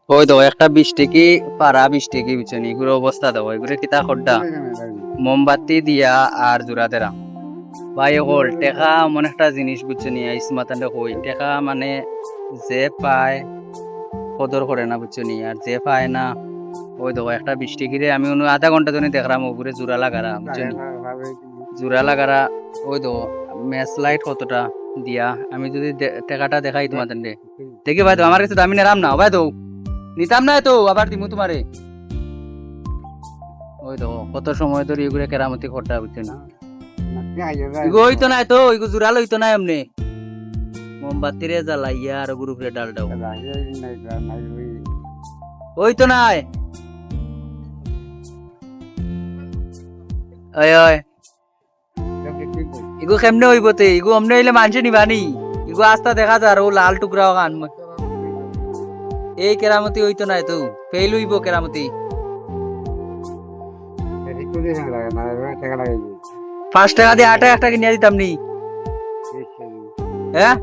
ওই তো একটা 20 টাকি পারা 20 টাকি বুঝছেন এগুলো অবস্থা দাও এগুলো কিতা খড্ডা মোমবাতি দিয়া আর জোড়া দেরা ভাই হল টেকা এমন একটা জিনিস বুঝছেন ইসমাতান্ডে কই টেকা মানে যে পায় কদর করে না বুঝছেন আর যে পায় না ওই দেখো একটা 20 টাকিরে আমি আধা ঘন্টা ধরে দেখলাম ওগুলো জোড়া লাগারা বুঝছেন জোড়া লাগারা ওই দেখো ম্যাচ লাইট কতটা দিয়া আমি যদি টেকাটা দেখাই তোমাদের দেখি ভাই তো আমার কাছে দামি নেরাম না ভাই তো নিতাম না তো আবার দিমু তোমারে ওই দেখো কত সময় ধরে এগুলো কেরামতি খরটা বুঝছেন ইগো হইতো না তো ইগো জোড়া লইতো না এমনি মোমবাতি রে জ্বালাইয়া আর গ্রুপরে ডাল দাও হইতো না ওই ওই ইগো কেমনে হইব তে ইগো অমনে হইলে মানুষে নিবানি ইগো আস্তা দেখা যায় আর ও লাল টুকরা খান এই কেরামতি হইতো না তো ফেল হইব কেরামতি 5 টাকা দিয়ে 8 একটা কিনে দিতাম নি হ্যাঁ